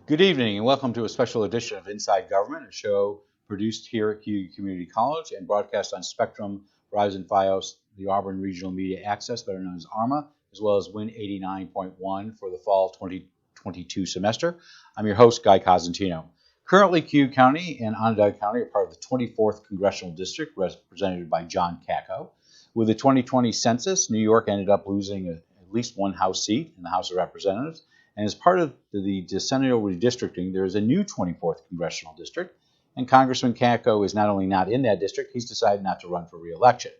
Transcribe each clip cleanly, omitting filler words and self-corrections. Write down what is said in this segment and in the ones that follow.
Good evening and welcome to a special edition of Inside Government, a show produced here at CU Community College and broadcast on Spectrum, Verizon Fios, the Auburn Regional Media Access, better known as ARMA, as well as Win 89.1 for the fall 2022 semester. I'm your host, Guy Cosentino. Currently, CU County and Onondaga County are part of the 24th Congressional District, represented by John Cacco. With the 2020 census, New York ended up losing at least one House seat in the House of Representatives. And as part of the decennial redistricting, there is a new 24th Congressional District, and Congressman Cacco is not only not in that district, he's decided not to run for re-election.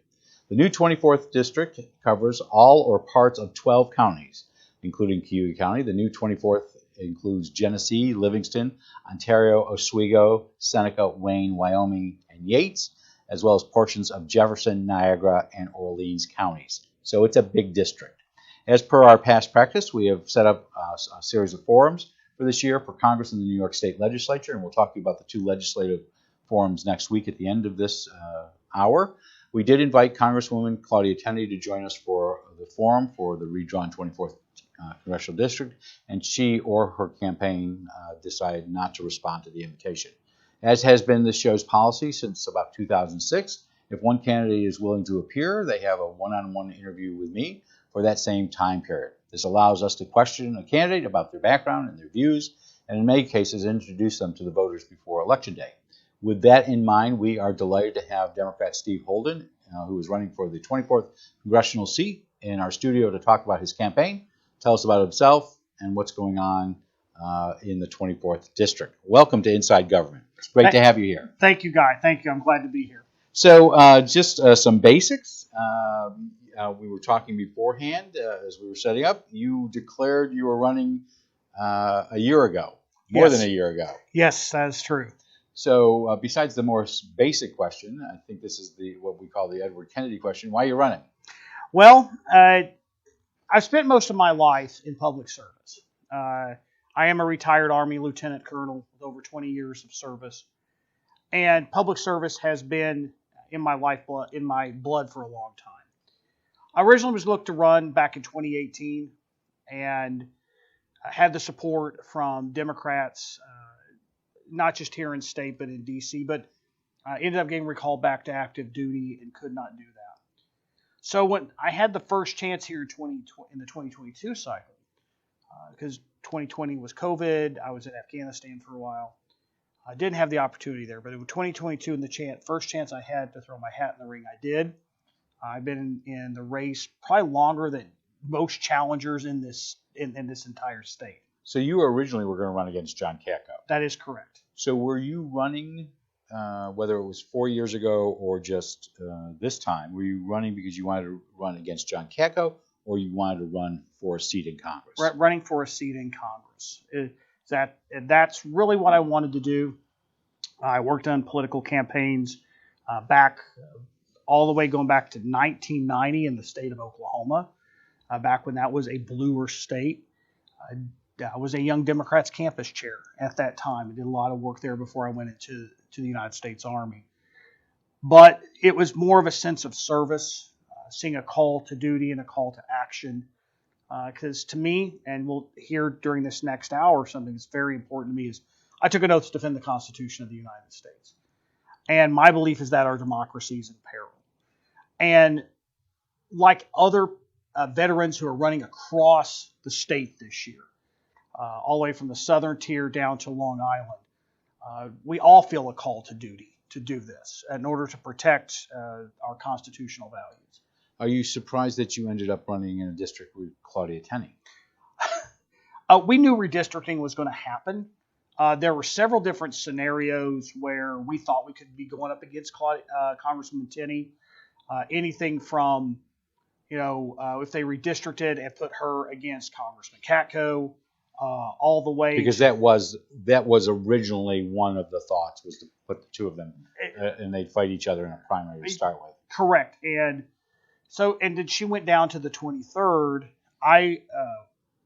The new 24th District covers all or parts of 12 counties, including CU County. The new 24th includes Genesee, Livingston, Ontario, Oswego, Seneca, Wayne, Wyoming, and Yates, as well as portions of Jefferson, Niagara, and Orleans counties. So it's a big district. As per our past practice, we have set up a series of forums for this year for Congress and the New York State Legislature, and we'll talk to you about the two legislative forums next week at the end of this hour. We did invite Congresswoman Claudia Tenney to join us for the forum for the redrawn 24th Congressional District, and she or her campaign decided not to respond to the invitation. As has been this show's policy since about 2006, if one candidate is willing to appear, they have a one-on-one interview with me for that same time period. This allows us to question a candidate about their background and their views, and in many cases introduce them to the voters before Election Day. With that in mind, we are delighted to have Democrat Steve Holden, who is running for the 24th Congressional seat, in our studio to talk about his campaign, tell us about himself, and what's going on in the 24th District. Welcome to Inside Government. It's great to have you here. Thank you, Guy. Thank you. I'm glad to be here. So just some basics. We were talking beforehand as we were setting up. You declared you were running a year ago, more than a year ago. Yes, that is true. So besides the more basic question, I think this is what we call the Edward Kennedy question. Why are you running? Well, I've spent most of my life in public service. I am a retired Army lieutenant colonel with over 20 years of service. And public service has been in my lifeblood, in my blood for a long time. I originally was looked to run back in 2018 and had the support from Democrats, not just here in state, but in D.C., but ended up getting recalled back to active duty and could not do that. So when I had the first chance here in the 2022 cycle, because 2020 was COVID, I was in Afghanistan for a while. I didn't have the opportunity there, but in 2022, in the first chance I had to throw my hat in the ring, I did. I've been in the race probably longer than most challengers in this entire state. So you originally were going to run against John Cacco. That is correct. So were you running, whether it was 4 years ago or just this time, were you running because you wanted to run against John Cacco, or you wanted to run for a seat in Congress? Running for a seat in Congress. That's really what I wanted to do. I worked on political campaigns all the way going back to 1990 in the state of Oklahoma, back when that was a bluer state. I was a Young Democrats campus chair at that time. I did a lot of work there before I went into the United States Army. But it was more of a sense of service, seeing a call to duty and a call to action. Because to me, and we'll hear during this next hour, something that's very important to me is I took an oath to defend the Constitution of the United States. And my belief is that our democracy is in peril. And like other veterans who are running across the state this year, all the way from the southern tier down to Long Island, we all feel a call to duty to do this in order to protect our constitutional values. Are you surprised that you ended up running in a district with Claudia Tenney? We knew redistricting was going to happen. There were several different scenarios where we thought we could be going up against Congresswoman Tenney. Anything from, if they redistricted and put her against Congressman Cacco, all the way. Because that was originally one of the thoughts, was to put the two of them and they'd fight each other in a primary to start with. Correct. And then she went down to the 23rd. I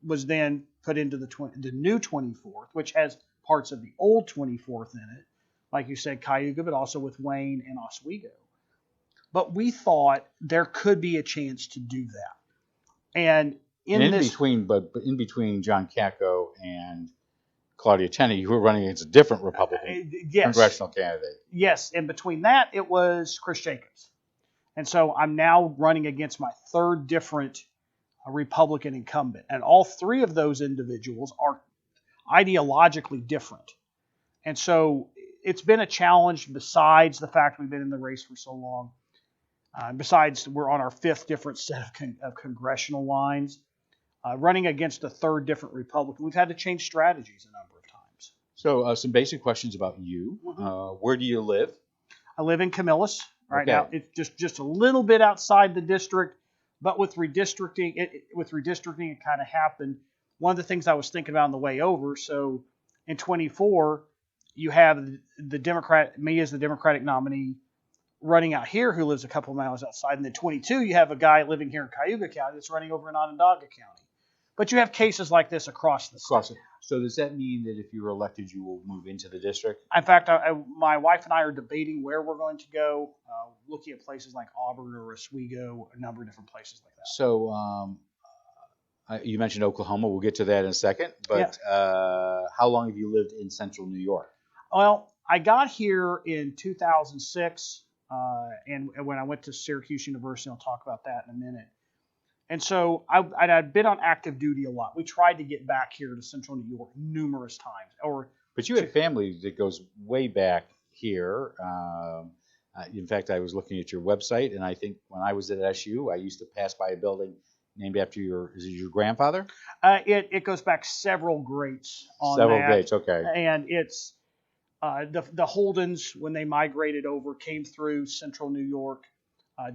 was then put into the new 24th, which has parts of the old 24th in it, like you said, Cayuga, but also with Wayne and Oswego. But we thought there could be a chance to do that. And in between John Cacco and Claudia Tenney, you were running against a different Republican congressional candidate. Yes, and between that, it was Chris Jacobs. And so I'm now running against my third different Republican incumbent. And all three of those individuals are ideologically different. And so it's been a challenge besides the fact we've been in the race for so long. Besides, we're on our fifth different set of congressional lines. Running against a third different Republican, we've had to change strategies a number of times. So some basic questions about you. Mm-hmm. Where do you live? I live in Camillus right now. It's just a little bit outside the district, but with redistricting, it kind of happened. One of the things I was thinking about on the way over, so in 24, you have me as the Democratic nominee running out here who lives a couple miles outside. And then 22, you have a guy living here in Cayuga County that's running over in Onondaga County. But you have cases like this across the state. So does that mean that if you're elected, you will move into the district? In fact, my wife and I are debating where we're going to go, looking at places like Auburn or Oswego, a number of different places like that. So you mentioned Oklahoma. We'll get to that in a second. But how long have you lived in central New York? Well, I got here in 2006, and when I went to Syracuse University, I'll talk about that in a minute. And so I'd been on active duty a lot. We tried to get back here to central New York numerous times. But you have family that goes way back here. In fact, I was looking at your website, and I think when I was at SU, I used to pass by a building named after your grandfather? It goes back several greats on several that. greats, okay. And it's the Holdens, when they migrated over, came through central New York,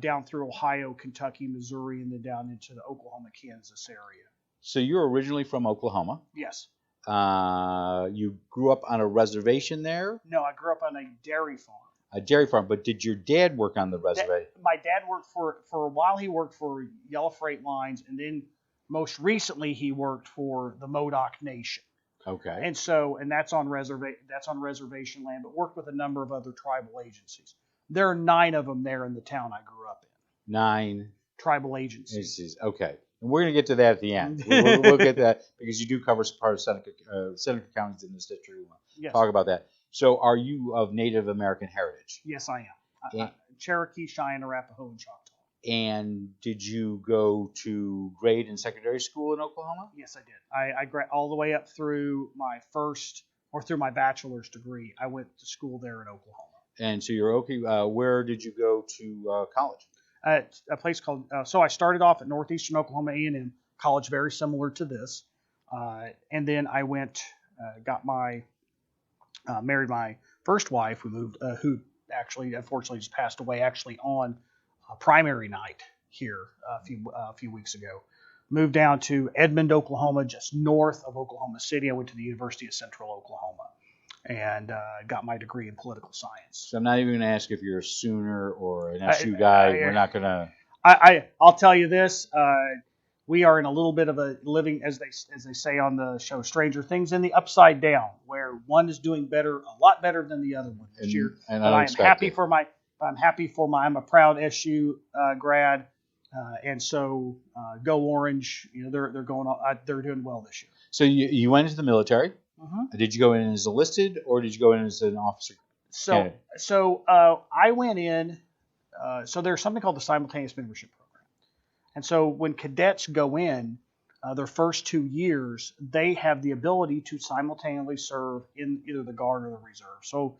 down through Ohio, Kentucky, Missouri, and then down into the Oklahoma, Kansas area. So you're originally from Oklahoma? Yes. You grew up on a reservation there? No, I grew up on a dairy farm. A dairy farm, but did your dad work on the reservation? My dad worked for a while. He worked for Yellow Freight Lines, and then most recently he worked for the Modoc Nation. Okay. And that's on reservation land, but worked with a number of other tribal agencies. There are 9 of them there in the town I grew up in. 9 tribal agencies. Okay. And we're going to get to that at the end. We'll get that because you do cover part of Seneca counties in this district. We want to talk about that. So are you of Native American heritage? Yes, I am. Cherokee, Cheyenne, Arapaho, and Choctaw. And did you go to grade and secondary school in Oklahoma? Yes, I did. I all the way up through my my bachelor's degree. I went to school there in Oklahoma. And so you're okay. Where did you go to college? At a place called. So I started off at Northeastern Oklahoma A&M College, very similar to this, and then I went, married my first wife, who actually unfortunately just passed away on primary night here a few weeks ago. Moved down to Edmond, Oklahoma, just north of Oklahoma City. I went to the University of Central Oklahoma and got my degree in political science. So I'm not even going to ask if you're a Sooner or an SU guy. We're not going to. I'll tell you this. We are in a little bit of a living, as they say on the show, Stranger Things, in the upside down, where one is doing a lot better than the other one this year. And I'm happy for my. I'm a proud SU grad, and so go Orange. You know they're going. They're doing well this year. So you went into the military. Mm-hmm. Did you go in as enlisted, or did you go in as an officer? So I went in. So there's something called the simultaneous membership program, and so when cadets go in, their first 2 years, they have the ability to simultaneously serve in either the Guard or the Reserve. So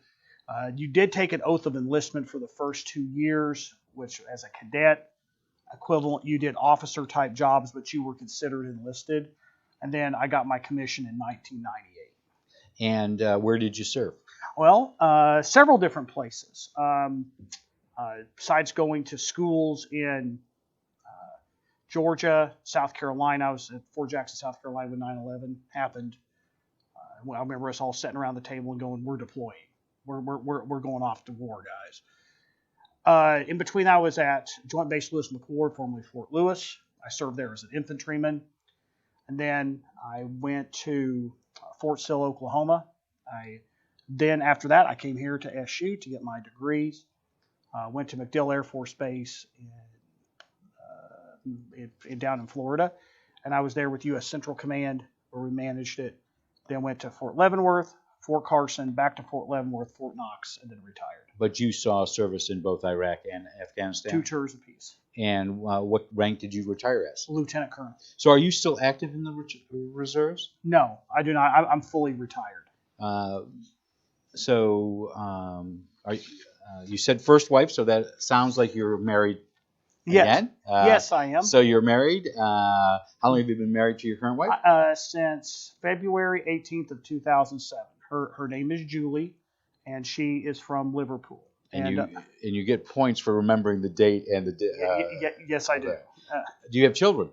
you did take an oath of enlistment for the first 2 years, which as a cadet equivalent, you did officer type jobs, but you were considered enlisted. And then I got my commission in 1998. And where did you serve? Well, several different places. Besides going to schools in Georgia, South Carolina, I was at Fort Jackson, South Carolina when 9/11 happened. I remember us all sitting around the table and going, "We're deploying. We're going off to war, guys." In between, I was at Joint Base Lewis McChord, formerly Fort Lewis. I served there as an infantryman. And then I went to Fort Sill, Oklahoma. Then after that, I came here to SU to get my degrees. Went to MacDill Air Force Base down in Florida. And I was there with U.S. Central Command, where we managed it. then went to Fort Leavenworth, Fort Carson, back to Fort Leavenworth, Fort Knox, and then retired. But you saw service in both Iraq and Afghanistan? 2 tours apiece. And what rank did you retire as? Lieutenant Colonel. So are you still active in the reserves? No, I do not. I'm fully retired. You said first wife, so that sounds like you're married again? Yes, I am. So you're married. How long have you been married to your current wife? Since February 18th of 2007. Her name is Julie, and she is from Liverpool. And you get points for remembering the date and the yes, I do. Do you have children?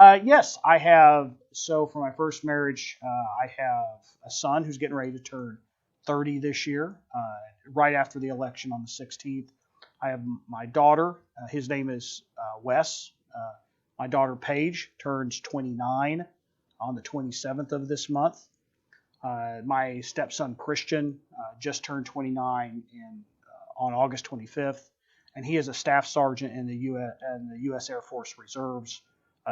Yes, I have. So for my first marriage, I have a son who's getting ready to turn 30 this year, right after the election on the 16th. I have my daughter. His name is Wes. My daughter Paige turns 29 on the 27th of this month. My stepson Christian just turned 29 on August 25th, and he is a staff sergeant in the U.S. Air Force Reserves,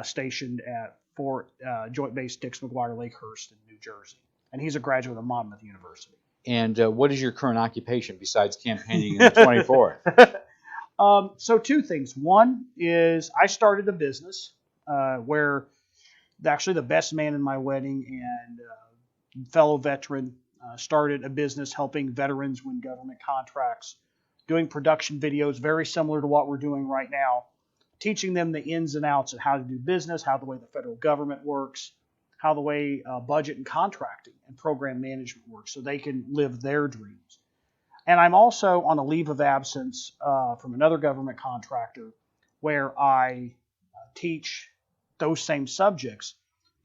stationed at Fort Joint Base Dix McGuire Lakehurst in New Jersey, and he's a graduate of Monmouth University. And what is your current occupation besides campaigning in the 24th? So 2 things. One is I started a business where actually the best man in my wedding and fellow veteran started a business helping veterans win government contracts, doing production videos very similar to what we're doing right now, teaching them the ins and outs of how to do business, how the way the federal government works, how the way budget and contracting and program management works so they can live their dreams. And I'm also on a leave of absence from another government contractor where I teach those same subjects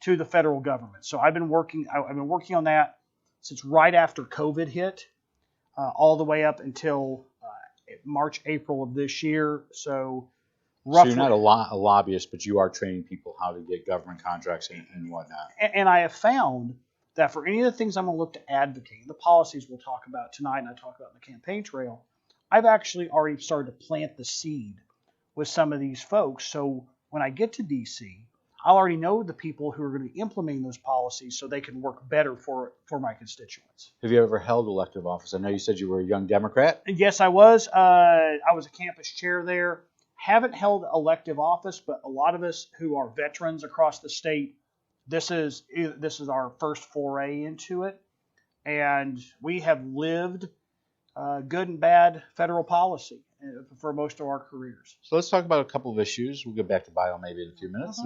to the federal government. So I've been working on that since right after COVID hit, all the way up until March, April of this year. So roughly, so you're not a lobbyist, but you are training people how to get government contracts and whatnot. And I have found that for any of the things I'm going to look to advocate, the policies we'll talk about tonight and I talk about in the campaign trail, I've actually already started to plant the seed with some of these folks. So when I get to D.C., I'll already know the people who are going to be implementing those policies so they can work better for my constituents. Have you ever held elective office? I know you said you were a young Democrat. Yes, I was. I was a campus chair there. Haven't held elective office, but a lot of us who are veterans across the state, this is our first foray into it. And we have lived good and bad federal policy for most of our careers. So let's talk about a couple of issues. We'll get back to bio maybe in a few minutes.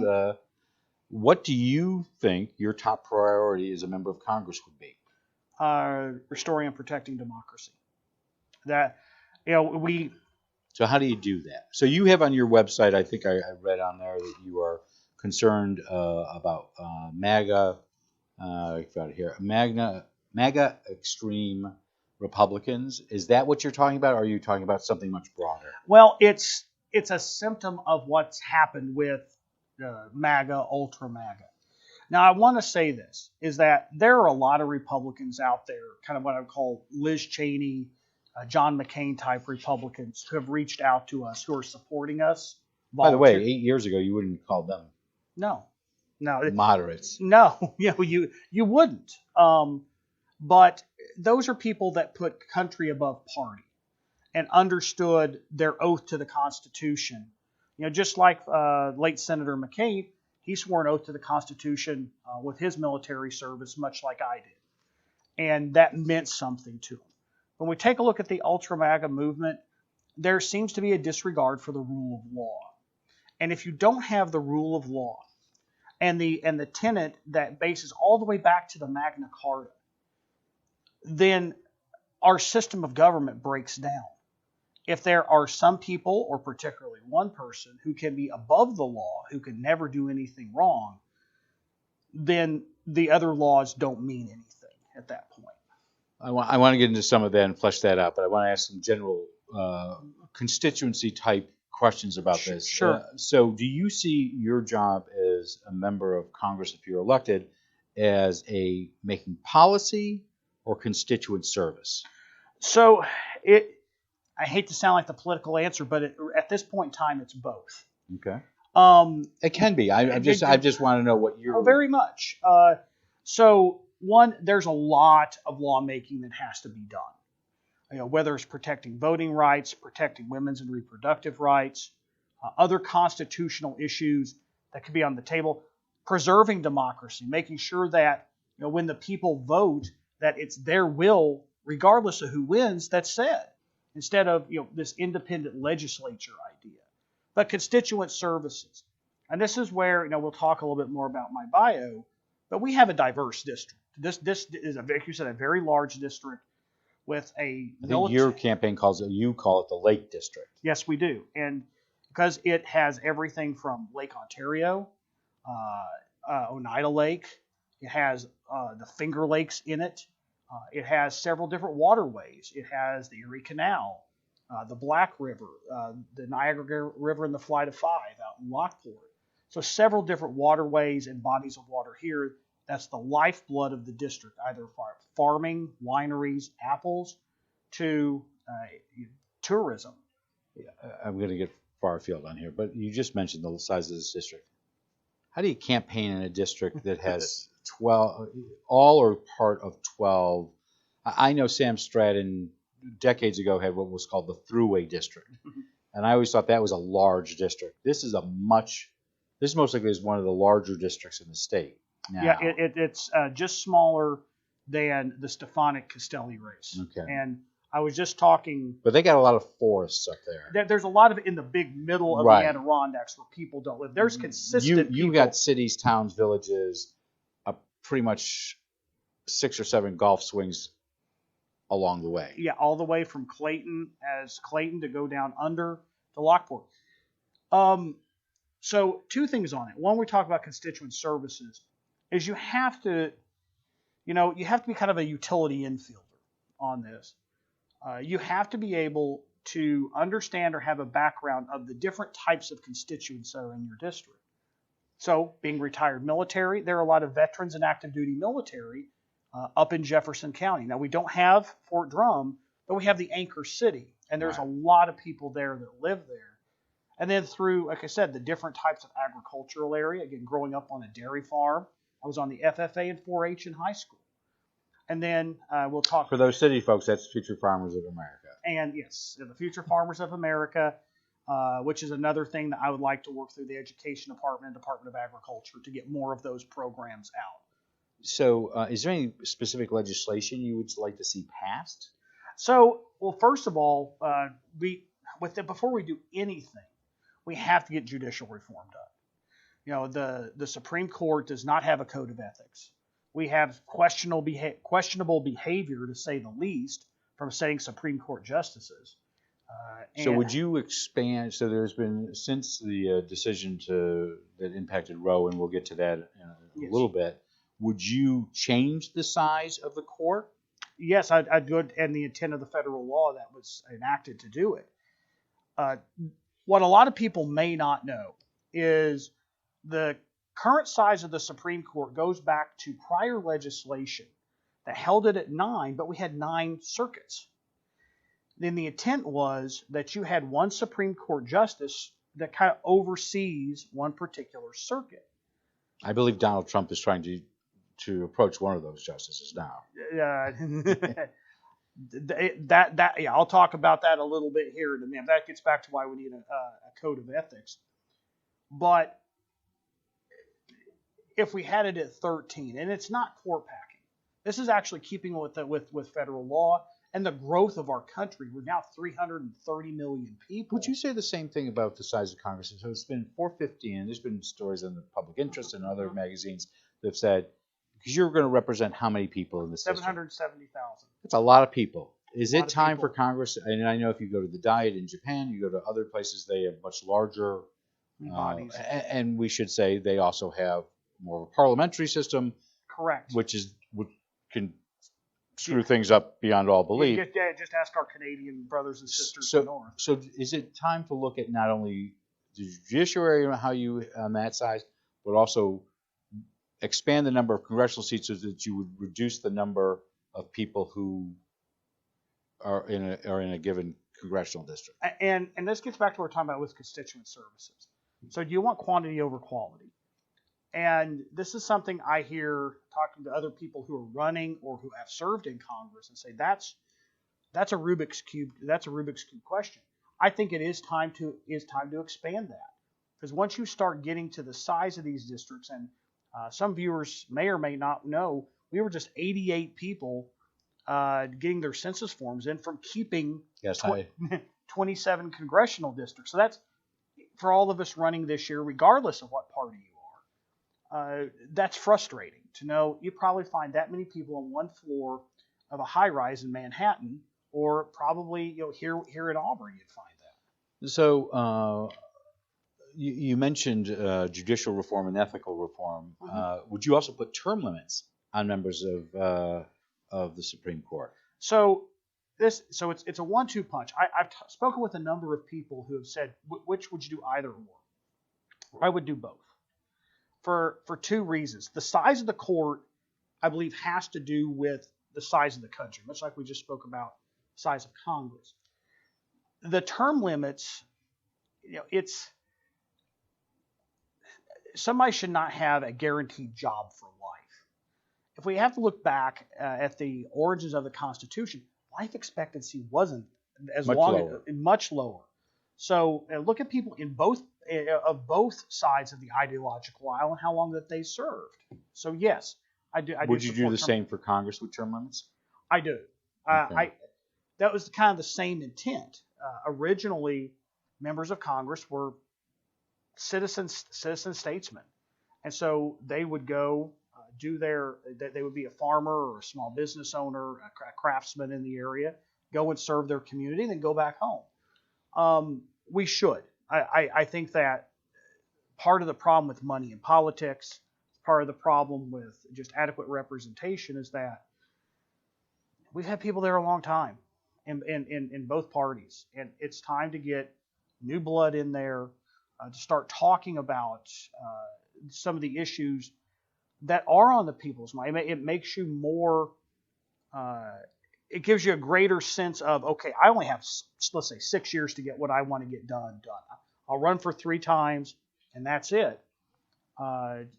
What do you think your top priority as a member of Congress would be? Restoring and protecting democracy. So how do you do that? So you have on your website, I think I read on there that you are concerned about MAGA. I've got it here. MAGA extreme Republicans. Is that what you're talking about, or are you talking about something much broader? Well, it's a symptom of what's happened with MAGA, ultra MAGA. Now, I want to say this, is that there are a lot of Republicans out there, kind of what I would call Liz Cheney, John McCain type Republicans who have reached out to us, who are supporting us. By the way, 8 years ago, you wouldn't have called them moderates. No, you wouldn't. But those are people that put country above party and understood their oath to the Constitution. Just like late Senator McCain, he swore an oath to the Constitution with his military service, much like I did. And that meant something to him. When we take a look at the ultra MAGA movement, there seems to be a disregard for the rule of law. And if you don't have the rule of law and the tenet that bases all the way back to the Magna Carta, then our system of government breaks down. If there are some people, or particularly one person, who can be above the law, who can never do anything wrong, then the other laws don't mean anything at that point. I want to get into some of that and flesh that out, but I want to ask some general constituency type questions about this. Sure. So do you see your job as a member of Congress, if you're elected, as making policy or constituent service? So I hate to sound like the political answer, but at this point in time, it's both. Okay. It can be. I just want to know what you're. Oh, very much. So One, there's a lot of lawmaking that has to be done. Whether it's protecting voting rights, protecting women's and reproductive rights, other constitutional issues that could be on the table, preserving democracy, making sure that when the people vote, that it's their will, regardless of who wins, that's said, instead of this independent legislature idea. But constituent services, and this is where we'll talk a little bit more about my bio, but we have a diverse district. This is like you said, a very large district with a. I think your campaign you call it the Lake District. Yes, we do, and because it has everything from Lake Ontario, Oneida Lake, it has the Finger Lakes in it. It has several different waterways. It has the Erie Canal, the Black River, the Niagara River, and the Flight of Five out in Lockport. So several different waterways and bodies of water here. That's the lifeblood of the district, either farming, wineries, apples, to tourism. Yeah, I'm going to get far afield on here, but you just mentioned the size of this district. How do you campaign in a district that has 12, all or part of 12? I know Sam Stratton decades ago had what was called the Thruway District, and I always thought that was a large district. This most likely is one of the larger districts in the state. Now. Yeah, it's just smaller than the Stefanik Castelli race. Okay. And I was just talking. But they got a lot of forests up there. There's a lot of it in the big middle of the Adirondacks where people don't live. There's consistent. You got cities, towns, villages, pretty much 6 or 7 golf swings along the way. Yeah, all the way from Clayton to go down under to Lockport. So 2 things on it. One, we talk about constituent services, is you have to be kind of a utility infielder on this. You have to be able to understand or have a background of the different types of constituents that are in your district. So being retired military, there are a lot of veterans and active duty military up in Jefferson County. Now, we don't have Fort Drum, but we have the anchor city, and there's a lot of people there that live there. And then through, like I said, the different types of agricultural area. Again, growing up on a dairy farm, I was on the FFA and 4-H in high school. And then we'll talk. For those city folks, that's Future Farmers of America. And yes, the Future Farmers of America, which is another thing that I would like to work through the Education Department and Department of Agriculture to get more of those programs out. So is there any specific legislation you would like to see passed? So, well, first of all, before we do anything, we have to get judicial reform done. The Supreme Court does not have a code of ethics. We have questionable behavior, to say the least, from setting Supreme Court justices. So would you expand? So there's been, since the decision that impacted Roe, and we'll get to that in a little bit, would you change the size of the court? Yes, I'd go, and the intent of the federal law that was enacted to do it. What a lot of people may not know is the current size of the Supreme Court goes back to prior legislation that held it at 9, but we had 9 circuits. Then the intent was that you had one Supreme Court justice that kind of oversees one particular circuit. I believe Donald Trump is trying to approach one of those justices now. I'll talk about that a little bit here in a minute. That gets back to why we need a code of ethics. But if we had it at 13, and it's not court packing, this is actually keeping with federal law and the growth of our country. We're now 330 million people. Would you say the same thing about the size of Congress? So it's been 450, and there's been stories in the Public Interest and other magazines that have said, because you're going to represent how many people in this 770,000. That's a lot of people. Is it time for Congress? And I know if you go to the Diet in Japan, you go to other places, they have much larger bodies. And we should say they also have more of a parliamentary system. Correct. Which can screw things up beyond all belief. Just ask our Canadian brothers and sisters in the North. So is it time to look at not only the judiciary and how you on that side, but also expand the number of congressional seats so that you would reduce the number of people who are in a given congressional district? And this gets back to what we're talking about with constituent services. So do you want quantity over quality? And this is something I hear talking to other people who are running or who have served in Congress and say that's a Rubik's Cube. That's a Rubik's Cube question. I think it is time to expand that, because once you start getting to the size of these districts, and some viewers may or may not know, we were just 88 people getting their census forms in from keeping 27 congressional districts. So that's for all of us running this year, regardless of what party you are. That's frustrating to know you probably find that many people on one floor of a high-rise in Manhattan, or probably here in Auburn you'd find that. So you mentioned judicial reform and ethical reform. Would you also put term limits on members of the Supreme Court? So it's a 1-2 punch. I've spoken with a number of people who have said, which would you do, either or? I would do both, for 2 reasons. The size of the court, I believe, has to do with the size of the country, much like we just spoke about the size of Congress. The term limits, it's somebody should not have a guaranteed job for life. If we have to look back at the origins of the Constitution, life expectancy wasn't as much lower. So look at people in both sides of the ideological aisle and how long that they served. So yes, I do. Would you do the same for Congress with term limits? I do. Okay. That was kind of the same intent. Originally, members of Congress were citizen statesmen, and so they would go they would be a farmer or a small business owner, a craftsman in the area, go and serve their community, and then go back home. We should. I think that part of the problem with money in politics, part of the problem with just adequate representation, is that we've had people there a long time in both parties, and it's time to get new blood in there to start talking about some of the issues that are on the people's mind. It makes you more, it gives you a greater sense of, okay, I only have, let's say, 6 years to get what I want to get done. I'll run for 3 times, and that's it.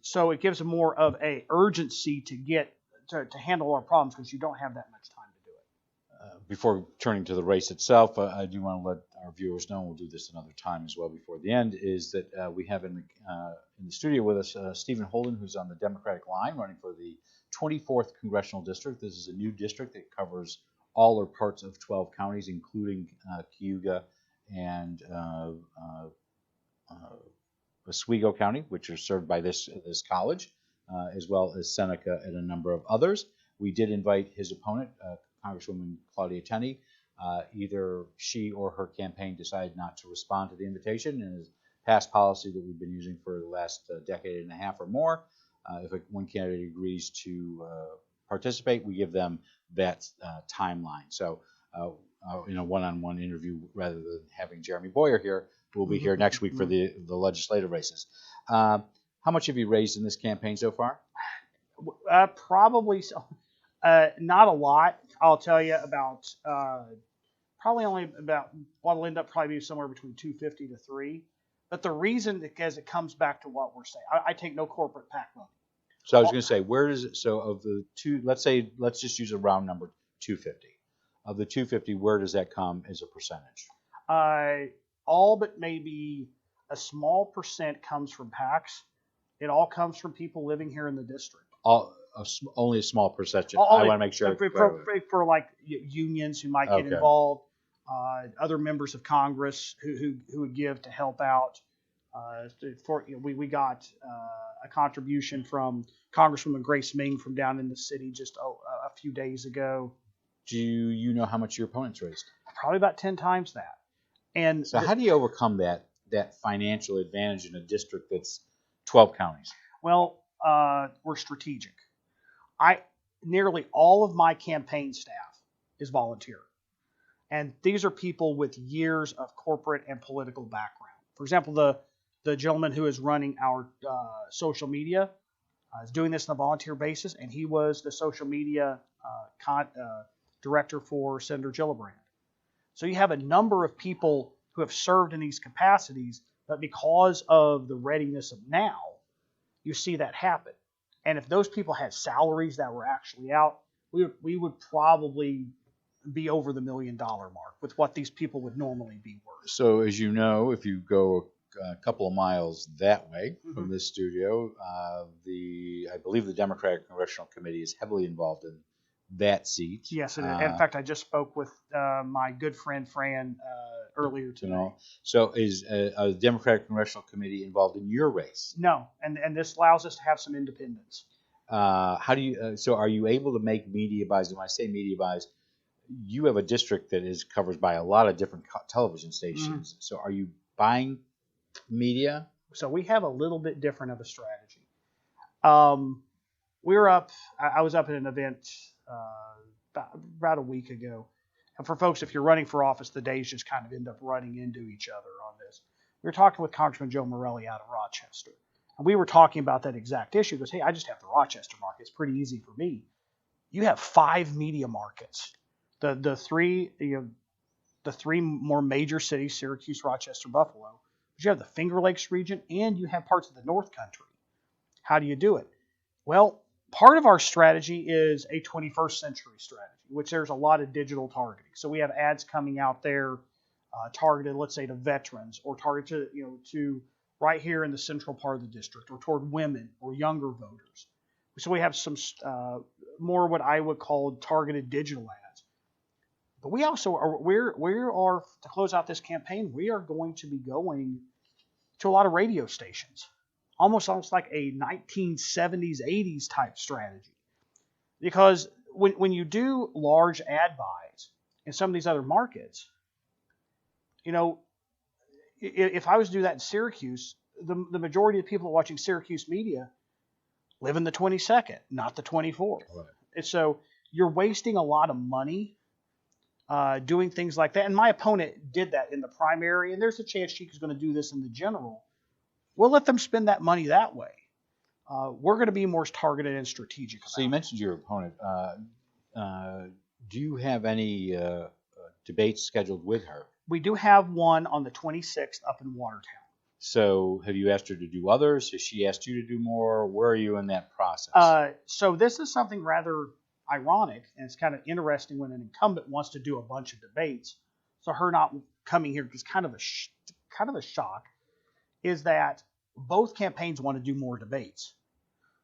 So it gives more of a urgency to handle our problems, because you don't have that much time to do it. Before turning to the race itself, I do want to let our viewers know, and we'll do this another time as well before the end, is that we have in the studio with us Steven Holden, who's on the Democratic line, running for the 24th Congressional District. This is a new district that covers all or parts of 12 counties, including Cayuga and Oswego County, which are served by this college, as well as Seneca and a number of others. We did invite his opponent, Congresswoman Claudia Tenney. Either she or her campaign decided not to respond to the invitation, and is past policy that we've been using for the last decade and a half or more. If one candidate agrees to participate, we give them that timeline. So in a one-on-one interview, rather than having Jeremy Boyer here, we'll be here next week for the legislative races. How much have you raised in this campaign so far? Probably so. Not a lot. I'll tell you about probably only about what'll end up probably be somewhere between 250 to 3. But the reason, because it comes back to what we're saying, I take no corporate PAC money. So I was going to say, where does it? So of the two, let's just use a round number, 250. Of the 250, where does that come as a percentage? All but maybe a small percent comes from PACs. It all comes from people living here in the district. Only a small percentage. I want to make sure. For like unions who might get involved, other members of Congress who would give to help out. We got a contribution from Congresswoman Grace Ming from down in the city just a few days ago. Do you know how much your opponents raised? Probably about 10 times that. And so how do you overcome that financial advantage in a district that's 12 counties? Well, we're strategic. Nearly all of my campaign staff is volunteer. And these are people with years of corporate and political background. For example, the gentleman who is running our social media is doing this on a volunteer basis, and he was the social media director for Senator Gillibrand. So you have a number of people who have served in these capacities, but because of the readiness of now, you see that happen. And if those people had salaries that were actually out, we would probably be over the $1 million mark with what these people would normally be worth. So as you know, if you go a couple of miles that way from this studio, I believe the Democratic Congressional Committee is heavily involved in that seat. Yes, and in fact, I just spoke with my good friend Fran earlier today. So is the Democratic Congressional Committee involved in your race? No, and this allows us to have some independence. How do you? So are you able to make media buys? And when I say media buys, you have a district that is covered by a lot of different television stations. So are you buying media? So we have a little bit different of a strategy. I was up at an event about a week ago. And for folks, if you're running for office, the days just kind of end up running into each other on this. We were talking with Congressman Joe Morelli out of Rochester. And we were talking about that exact issue. He goes, hey, I just have the Rochester market. It's pretty easy for me. You have 5 media markets. The three more major cities, Syracuse, Rochester, Buffalo. But you have the Finger Lakes region and you have parts of the North Country. How do you do it? Well, part of our strategy is a 21st century strategy, which there's a lot of digital targeting. So we have ads coming out there targeted, let's say, to veterans or targeted to right here in the central part of the district or toward women or younger voters. So we have some more what I would call targeted digital ads. But we also are to close out this campaign, we are going to be going to a lot of radio stations, almost like a 1970s, 80s type strategy. Because when you do large ad buys in some of these other markets, if I was to do that in Syracuse, the majority of people watching Syracuse media live in the 22nd, not the 24th. Right. And so you're wasting a lot of money doing things like that. And my opponent did that in the primary, and there's a chance she's going to do this in the general. We'll let them spend that money that way. We're going to be more targeted and strategic. So you mentioned your opponent. Do you have any debates scheduled with her? We do have one on the 26th up in Watertown. So have you asked her to do others? Has she asked you to do more? Where are you in that process? So this is something rather ironic, and it's kind of interesting when an incumbent wants to do a bunch of debates. So her not coming here is kind of a shock. Is that both campaigns want to do more debates,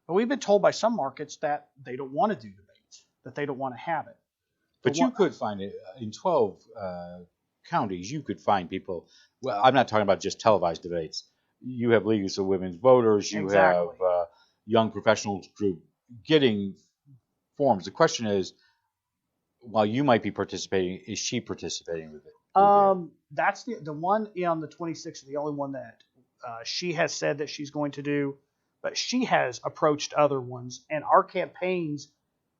but we've been told by some markets that they don't want to do debates, that they don't want to have it. But you could find it in 12 counties. You could find people. Well, I'm not talking about just televised debates. You have leagues of women's voters. You have young professionals group getting forms. The question is, while you might be participating, is she participating with it? That's the one on the 26th, the only one that she has said that she's going to do, but she has approached other ones, and our campaigns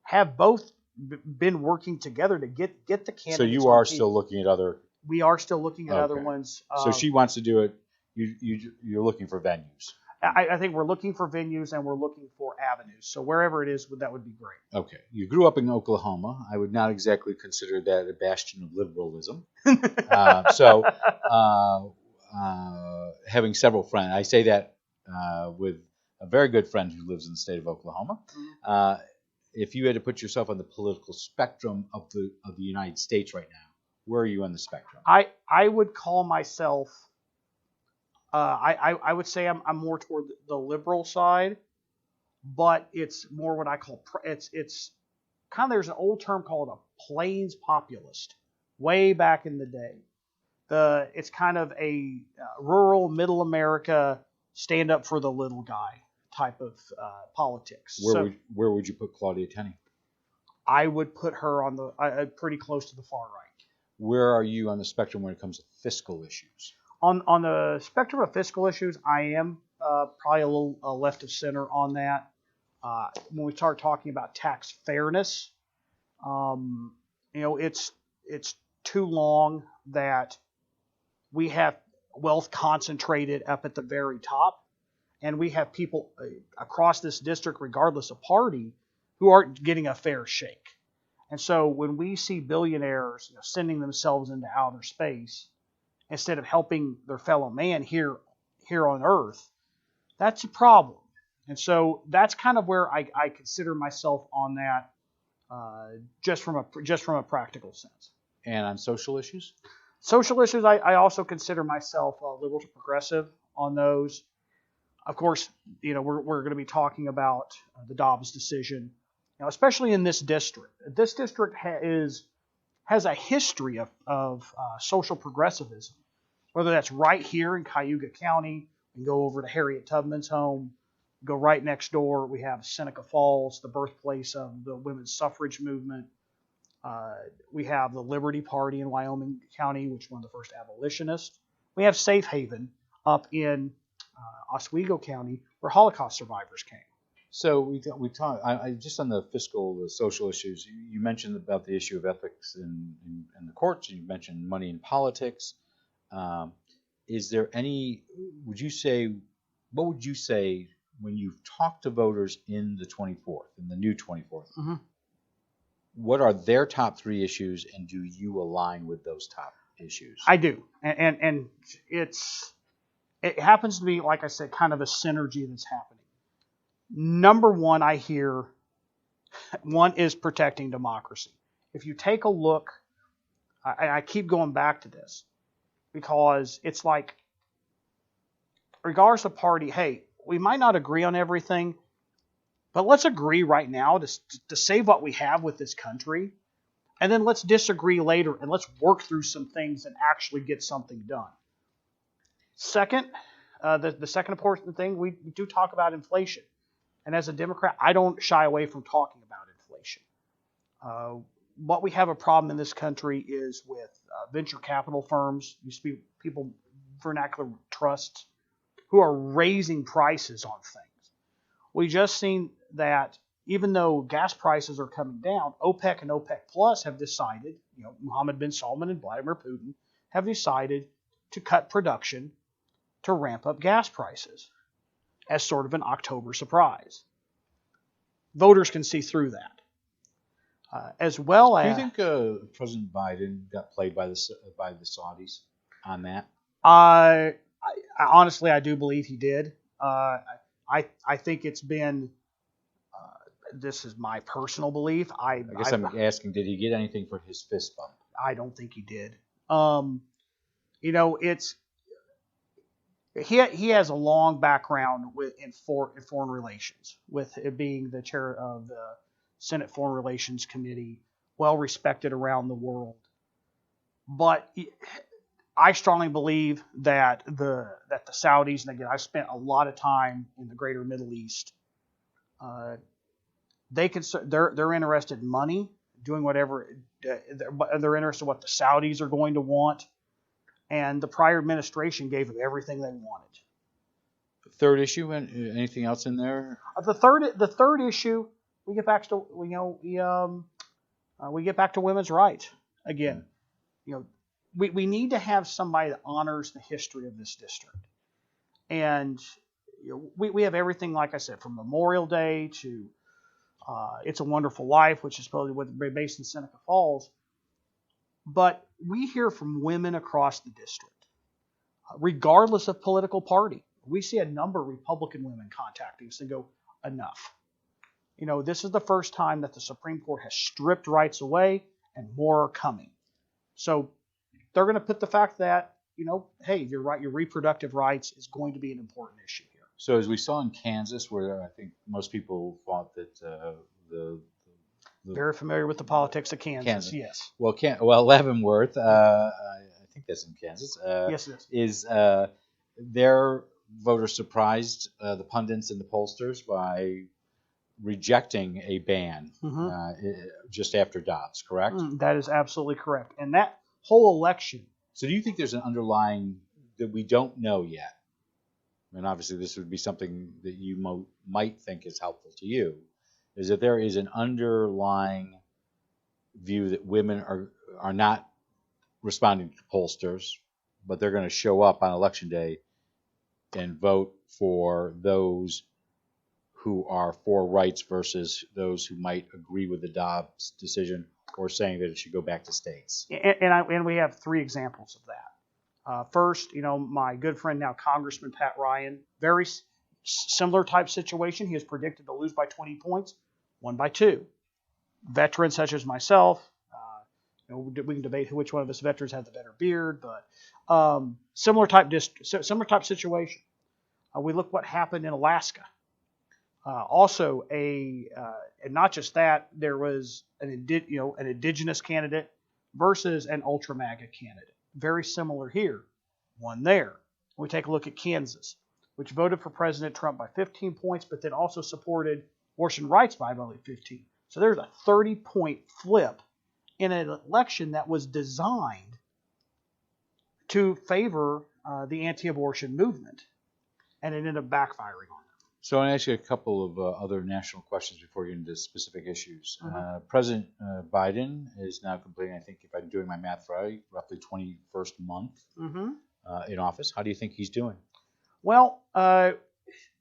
have both been working together to get the candidates. So you are still looking at other. We are still looking at other ones. So she wants to do it. You're looking for venues. I think we're looking for venues and we're looking for avenues. So wherever it is, that would be great. Okay. You grew up in Oklahoma. I would not exactly consider that a bastion of liberalism. Having several friends, I say that with a very good friend who lives in the state of Oklahoma. Mm-hmm. If you had to put yourself on the political spectrum of the United States right now, where are you on the spectrum? I would call myself. I would say I'm more toward the liberal side, but it's more what I call it's kind of, there's an old term called a plains populist way back in the day. It's kind of a rural middle America stand up for the little guy type of politics. Where would you put Claudia Tenney? I would put her on the pretty close to the far right. Where are you on the spectrum when it comes to fiscal issues? On the spectrum of fiscal issues, I am probably a little left of center on that. When we start talking about tax fairness, it's too long that we have wealth concentrated up at the very top, and we have people across this district, regardless of party, who aren't getting a fair shake. And so when we see billionaires sending themselves into outer space instead of helping their fellow man here on Earth, that's a problem. And so that's kind of where I consider myself on that, just from a practical sense. And on social issues? Social issues, I also consider myself liberal to progressive on those. Of course, we're going to be talking about the Dobbs decision, especially in this district. This district has a history of social progressivism, whether that's right here in Cayuga County, and go over to Harriet Tubman's home, go right next door. We have Seneca Falls, the birthplace of the women's suffrage movement. We have the Liberty Party in Wyoming County, which was one of the first abolitionists. We have Safe Haven up in Oswego County, where Holocaust survivors came. So we talked just on the the social issues. You mentioned about the issue of ethics in the courts. You mentioned money in politics. Is there any? What would you say when you talk to voters in the new 24th? Mm-hmm. What are their top 3 issues, and do you align with those top issues? I do, and it happens to be, like I said, kind of a synergy that's happening. Number one, I hear one is protecting democracy. If you take a look, I keep going back to this because it's like, regardless of party, hey, we might not agree on everything, but let's agree right now to save what we have with this country, and then let's disagree later and let's work through some things and actually get something done. Second, the second important thing, we do talk about inflation. And as a Democrat, I don't shy away from talking about inflation. What we have a problem in this country is with venture capital firms, used to be people, vernacular trusts, who are raising prices on things. We just seen that even though gas prices are coming down, OPEC and OPEC Plus have decided, Mohammed bin Salman and Vladimir Putin have decided to cut production to ramp up gas prices as sort of an October surprise. Voters can see through that. As well as... Do you think President Biden got played by the Saudis on that? I honestly, I do believe he did. I think it's been... this is my personal belief. I guess I'm asking, did he get anything for his fist bump? I don't think he did. It's... He has a long background in foreign relations, with it being the chair of the Senate Foreign Relations Committee, well respected around the world. But I strongly believe that the Saudis, and again, I've spent a lot of time in the greater Middle East. They're interested in money, doing whatever. They're interested in what the Saudis are going to want. And the prior administration gave them everything they wanted. Third issue, anything else in there? The third issue, we get back to we get back to women's rights again. We need to have somebody that honors the history of this district, and we have everything, like I said, from Memorial Day to It's a Wonderful Life, which is supposedly based in Seneca Falls. But we hear from women across the district, regardless of political party. We see a number of Republican women contacting us and go, enough. This is the first time that the Supreme Court has stripped rights away, and more are coming. So they're going to put the fact that, hey, you're right, your reproductive rights is going to be an important issue here. So as we saw in Kansas, where I think most people thought that very familiar with the politics of Kansas. Yes. Well, Leavenworth, I think that's in Kansas. Yes, it is. Their voters surprised the pundits and the pollsters by rejecting a ban just after Dobbs, correct? That is absolutely correct. And that whole election. So do you think there's an underlying that we don't know yet? I mean, obviously, this would be something that you might think is helpful to you. Is that there is an underlying view that women are not responding to pollsters, but they're going to show up on Election Day and vote for those who are for rights versus those who might agree with the Dobbs decision or saying that it should go back to states. And we have 3 examples of that. First, my good friend now, Congressman Pat Ryan, Similar type situation. He is predicted to lose by 20 points, won by 2. Veterans such as myself, we can debate which one of us veterans had the better beard, but similar type situation. We look what happened in Alaska. Also, and not just that, there was an indigenous candidate versus an ultra MAGA candidate. Very similar here. Won there. We take a look at Kansas, which voted for President Trump by 15 points, but then also supported abortion rights by only 15. So there's a 30-point flip in an election that was designed to favor the anti-abortion movement, and it ended up backfiring on them. So I want to ask you a couple of other national questions before we get into specific issues. President Biden is now completing, I think, if I'm doing my math right, roughly 21st month in office. How do you think he's doing? Well,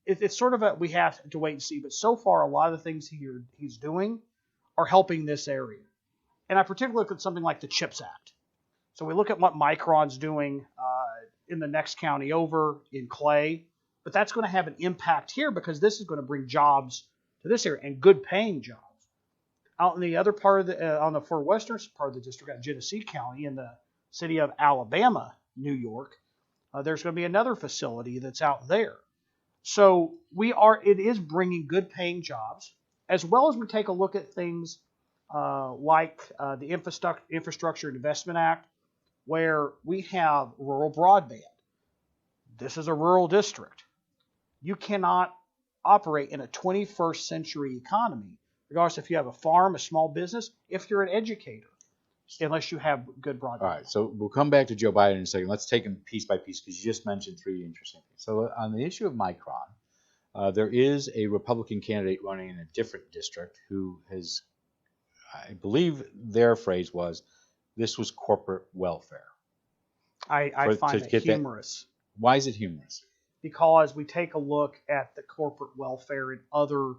it's sort of we have to wait and see. But so far, a lot of the things he's doing are helping this area. And I particularly look at something like the CHIPS Act. So we look at what Micron's doing in the next county over in Clay. But that's going to have an impact here because this is going to bring jobs to this area and good paying jobs. Out in the other part of on the far western part of the district, at Genesee County in the city of Alabama, New York, there's going to be another facility that's out there. So it is bringing good paying jobs, as well as we take a look at things like the Infrastructure Investment Act, where we have rural broadband. This is a rural district. You cannot operate in a 21st century economy, regardless if you have a farm, a small business, if you're an educator, unless you have good broadband. All right, so we'll come back to Joe Biden in a second. Let's take them piece by piece because you just mentioned 3 interesting things. So on the issue of Micron, there is a Republican candidate running in a different district who has, I believe their phrase was, this was corporate welfare. I find it humorous. Why is it humorous? Because we take a look at the corporate welfare in other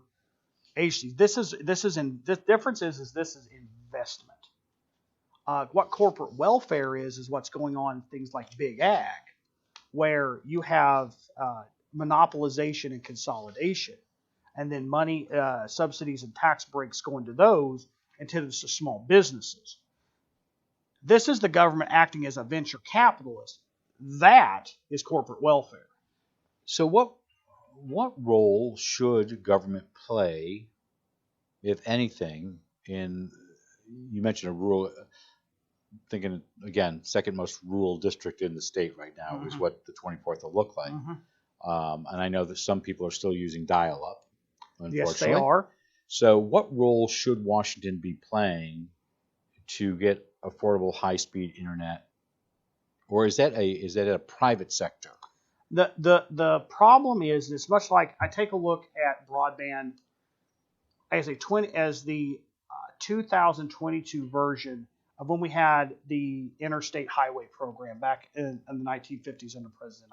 agencies. The difference is this is investment. What corporate welfare is what's going on in things like Big Ag, where you have monopolization and consolidation, and then money, subsidies and tax breaks going to those into the small businesses. This is the government acting as a venture capitalist. That is corporate welfare. So what role should government play, if anything, in, you mentioned a rural, thinking again, second most rural district in the state right now is what the 24th will look like. And I know that some people are still using dial-up, unfortunately. Yes, they are. So what role should Washington be playing to get affordable high-speed internet? Or is that a private sector? The problem is it's much like I take a look at broadband as the 2022 version of when we had the interstate highway program back in the 1950s under President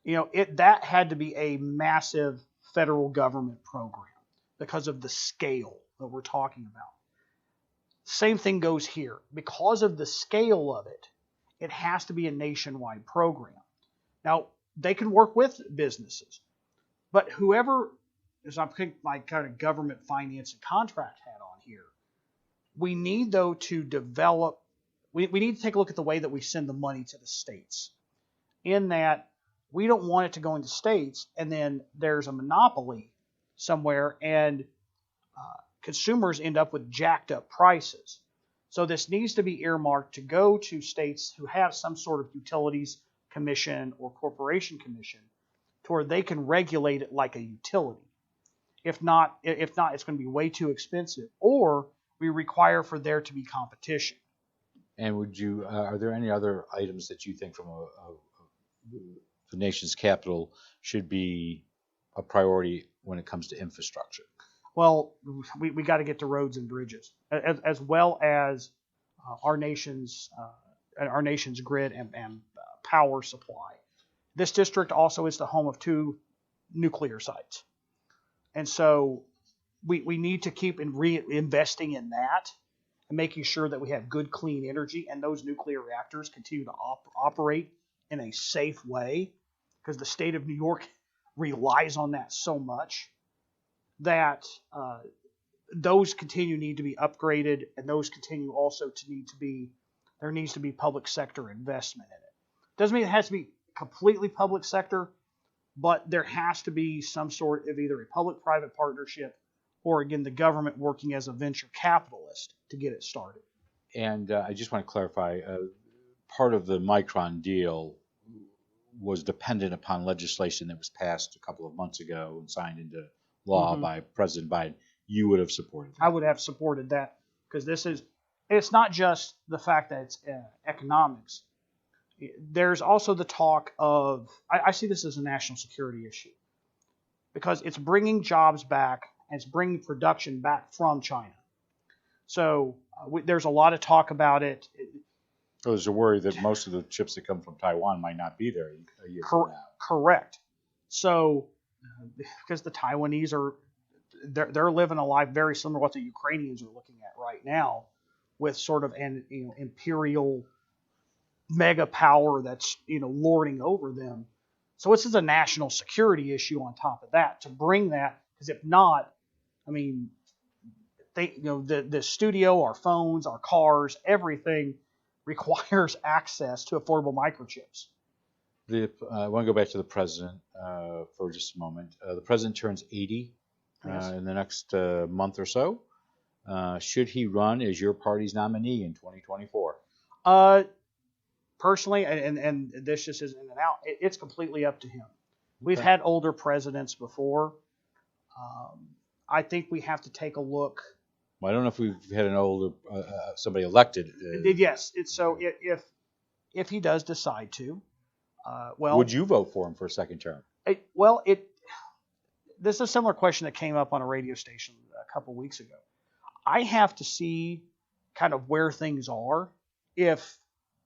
Eisenhower. That had to be a massive federal government program because of the scale that we're talking about. Same thing goes here. Because of the scale of it, it has to be a nationwide program. Now, they can work with businesses, but whoever is, I'm putting my kind of government finance and contract hat on here, we need, though, to develop, we need to take a look at the way that we send the money to the states, in that we don't want it to go into states and then there's a monopoly somewhere and consumers end up with jacked up prices. So this needs to be earmarked to go to states who have some sort of utilities commission or corporation commission to where they can regulate it like a utility. If not, it's going to be way too expensive, or we require for there to be competition. And are there any other items that you think from the nation's capital should be a priority when it comes to infrastructure? Well, we got to get to roads and bridges, as well as our nation's grid and power supply. This district also is the home of 2 nuclear sites, and so we need to keep investing in that and making sure that we have good, clean energy, and those nuclear reactors continue to operate in a safe way, because the state of New York relies on that so much that those need to be upgraded, and those continue also to need to be, there needs to be public sector investment in it. Doesn't mean it has to be completely public sector, but there has to be some sort of either a public-private partnership or, again, the government working as a venture capitalist to get it started. And I just want to clarify, part of the Micron deal was dependent upon legislation that was passed a couple of months ago and signed into law by President Biden. You would have supported that. I would have supported that, because it's not just the fact that it's economics. There's also the talk of, I see this as a national security issue, because it's bringing jobs back and it's bringing production back from China. So there's a lot of talk about it. So there's a worry that most of the chips that come from Taiwan might not be there a year from now. Correct. So because the Taiwanese they're living a life very similar to what the Ukrainians are looking at right now, with sort of an imperial mega power that's lording over them. So this is a national security issue on top of that, to bring that, because if not, I mean, the studio, our phones, our cars, everything requires access to affordable microchips. I want to go back to the president for just a moment. The president turns 80 in the next month or so. Should he run as your party's nominee in 2024? Personally, and this just isn't in and out, it's completely up to him. We've had older presidents before. I think we have to take a look. Well, I don't know if we've had an older somebody elected. Yes. So if he does decide to, would you vote for him for a second term? This is a similar question that came up on a radio station a couple weeks ago. I have to see kind of where things are. If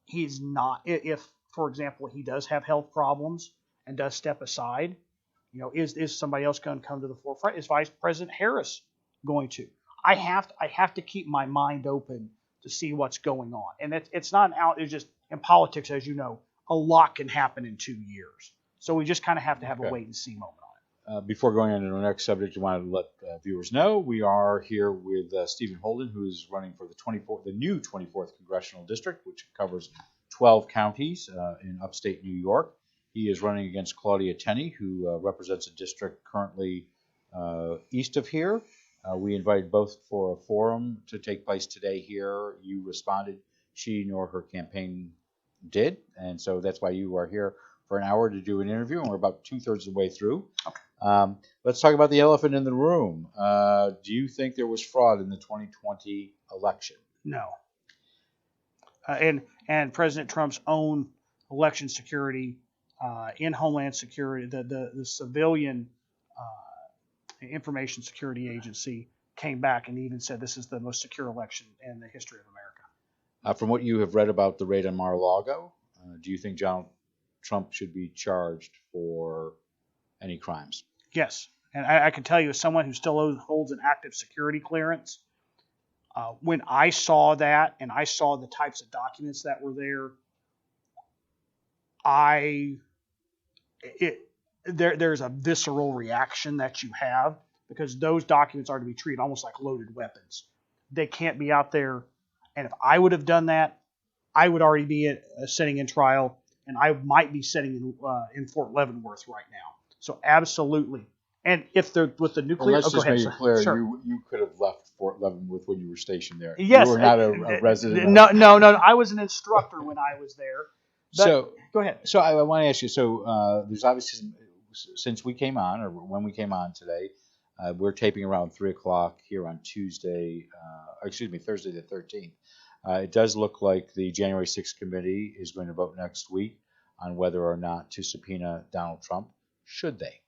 he's not, if for example he does have health problems and does step aside, is somebody else going to come to the forefront? Is Vice President Harris going to? I have to keep my mind open to see what's going on, and it's not out. It's just in politics, as you know, a lot can happen in 2 years. So we just kind of have to have a wait and see moment on it. Before going on to the next subject, I want to let viewers know we are here with Steven Holden, who is running for the new 24th Congressional District, which covers 12 counties in upstate New York. He is running against Claudia Tenney, who represents a district currently east of here. We invited both for a forum to take place today here. You responded. She nor her campaign did, and so that's why you are here for an hour to do an interview, and we're about 2/3 of the way through. Okay. Let's talk about the elephant in the room. Do you think there was fraud in the 2020 election? No. And President Trump's own election security, in Homeland Security, the civilian information security agency came back and even said this is the most secure election in the history of America. From what you have read about the raid on Mar-a-Lago, do you think Donald Trump should be charged for any crimes? Yes. And I can tell you, as someone who still holds an active security clearance, when I saw that and I saw the types of documents that were there, there's a visceral reaction that you have, because those documents are to be treated almost like loaded weapons. They can't be out there. And if I would have done that, I would already be sitting in trial, and I might be sitting in Fort Leavenworth right now. So absolutely. And if they're with the nuclear, let's just make it clear, sure. You could have left Fort Leavenworth when you were stationed there. Yes, you were not a resident. No. I was an instructor when I was there. So go ahead. So I want to ask you. So there's obviously since we came on, or when we came on today, we're taping around 3:00 here on Thursday the 13th. It does look like the January 6th committee is going to vote next week on whether or not to subpoena Donald Trump. Should they?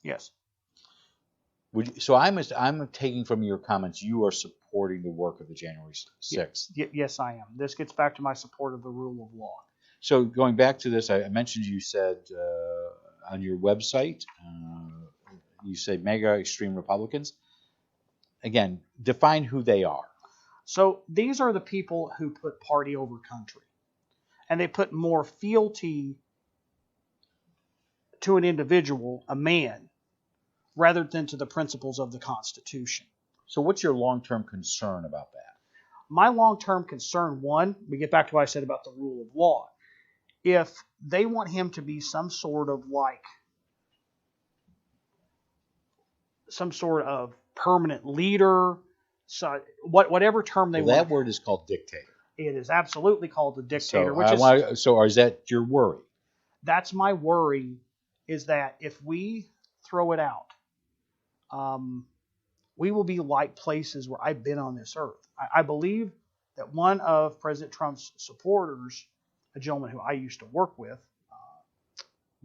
Yes. So I'm taking from your comments you are supporting the work of the January 6th. Yes, I am. This gets back to my support of the rule of law. So going back to this, I mentioned you said on your website, you say mega extreme Republicans. Again, define who they are. So these are the people who put party over country. And they put more fealty to an individual, a man, rather than to the principles of the Constitution. So what's your long-term concern about that? My long-term concern, one, we get back to what I said about the rule of law. If they want him to be some sort of permanent leader, so whatever term they want. That word is called dictator. It is absolutely called a dictator. So is that your worry? That's my worry, is that if we throw it out, we will be like places where I've been on this earth. I believe that one of President Trump's supporters, a gentleman who I used to work with,